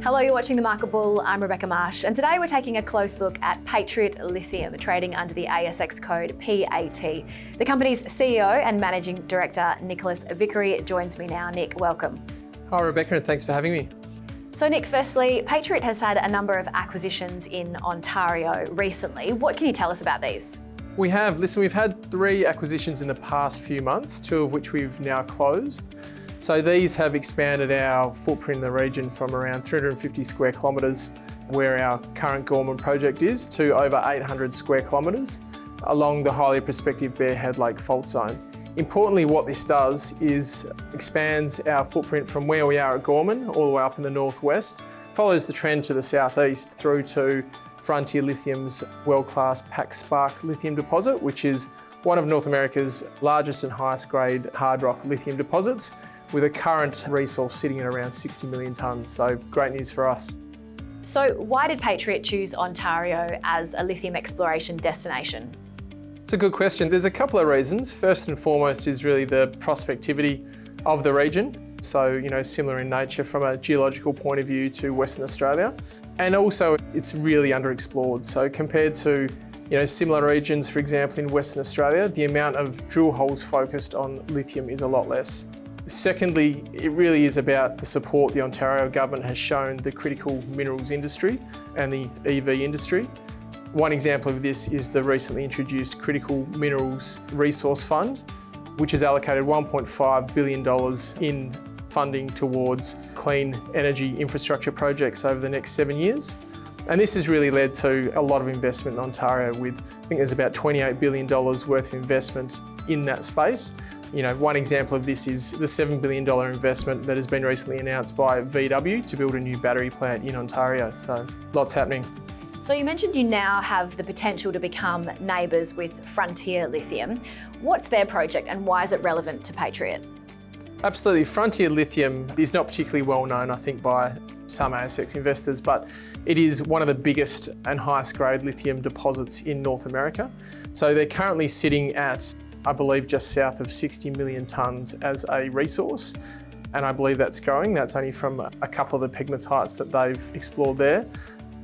Hello, you're watching The Market Bull. I'm Rebecca Marsh, and today we're taking a close look at Patriot Lithium, trading under the ASX code PAT. The company's CEO and Managing Director, Nicholas Vickery, joins me now. Nick, welcome. Hi Rebecca, and thanks for having me. So Nick, firstly, Patriot has had a number of acquisitions in Ontario recently. What can you tell us about these? We've had 3 acquisitions in the past few months, 2 of which we've now closed. So these have expanded our footprint in the region from around 350 square kilometres, where our current Gorman project is, to over 800 square kilometres along the highly prospective Bear Head Lake fault zone. Importantly, what this does is expands our footprint from where we are at Gorman all the way up in the northwest, follows the trend to the southeast through to Frontier Lithium's world-class Pac Spark lithium deposit, which is one of North America's largest and highest grade hard rock lithium deposits, with a current resource sitting at around 60 million tonnes. So great news for us. So why did Patriot choose Ontario as a lithium exploration destination? It's a good question. There's a couple of reasons. First and foremost is really the prospectivity of the region. So, similar in nature from a geological point of view to Western Australia. And also it's really underexplored. So compared to similar regions, for example, in Western Australia, the amount of drill holes focused on lithium is a lot less. Secondly, it really is about the support the Ontario government has shown the critical minerals industry and the EV industry. One example of this is the recently introduced Critical Minerals Resource Fund, which has allocated $1.5 billion in funding towards clean energy infrastructure projects over the next 7 years. And this has really led to a lot of investment in Ontario with, I think there's about $28 billion worth of investment in that space. One example of this is the $7 billion investment that has been recently announced by VW to build a new battery plant in Ontario. So lots happening. So you mentioned you now have the potential to become neighbours with Frontier Lithium. What's their project and why is it relevant to Patriot? Absolutely. Frontier Lithium is not particularly well known, I think, by some ASX investors, but it is one of the biggest and highest grade lithium deposits in North America. So they're currently sitting at, I believe, just south of 60 million tonnes as a resource. And I believe that's growing. That's only from a couple of the pegmatites that they've explored there.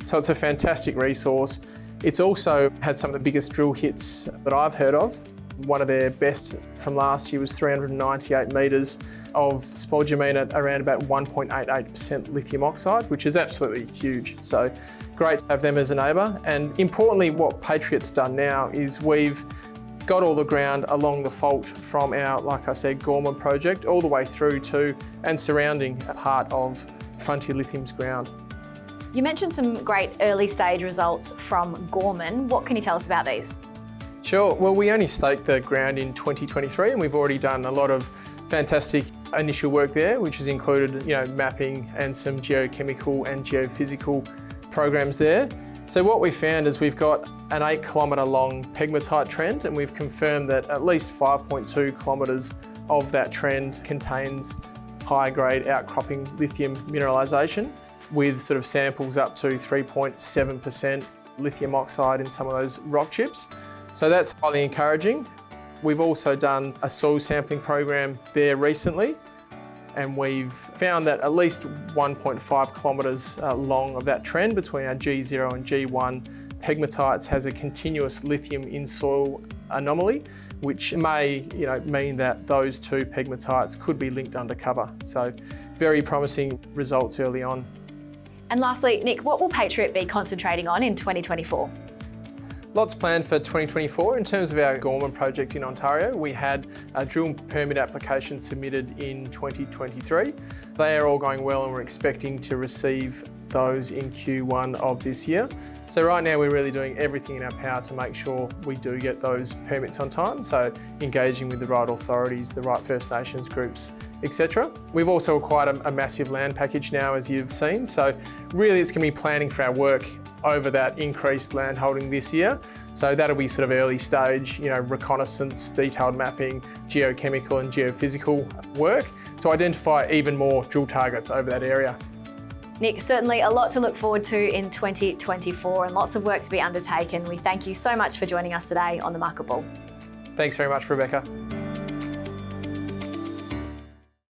So it's a fantastic resource. It's also had some of the biggest drill hits that I've heard of. One of their best from last year was 398 metres of spodumene at around about 1.88% lithium oxide, which is absolutely huge. So great to have them as a neighbour. And importantly, what Patriot's done now is we've got all the ground along the fault from our, like I said, Gorman project all the way through to and surrounding a part of Frontier Lithium's ground. You mentioned some great early stage results from Gorman. What can you tell us about these? Sure. Well, we only staked the ground in 2023 and we've already done a lot of fantastic initial work there, which has included, mapping and some geochemical and geophysical programs there. So what we found is we've got an 8 kilometre long pegmatite trend, and we've confirmed that at least 5.2 kilometres of that trend contains high grade outcropping lithium mineralisation, with sort of samples up to 3.7% lithium oxide in some of those rock chips. So that's highly encouraging. We've also done a soil sampling program there recently, and we've found that at least 1.5 kilometres long of that trend between our G0 and G1 pegmatites has a continuous lithium in soil anomaly, which may mean that those 2 pegmatites could be linked undercover. So very promising results early on. And lastly, Nick, what will Patriot be concentrating on in 2024? Lots planned for 2024. In terms of our Gorman project in Ontario, we had a drill permit application submitted in 2023. They are all going well and we're expecting to receive those in Q1 of this year. So right now we're really doing everything in our power to make sure we do get those permits on time. So engaging with the right authorities, the right First Nations groups, etc. We've also acquired a massive land package now, as you've seen. So really it's going to be planning for our work over that increased land holding this year. So that'll be sort of early stage, reconnaissance, detailed mapping, geochemical and geophysical work to identify even more drill targets over that area. Nick, certainly a lot to look forward to in 2024 and lots of work to be undertaken. We thank you so much for joining us today on The Market Bull. Thanks very much, Rebecca.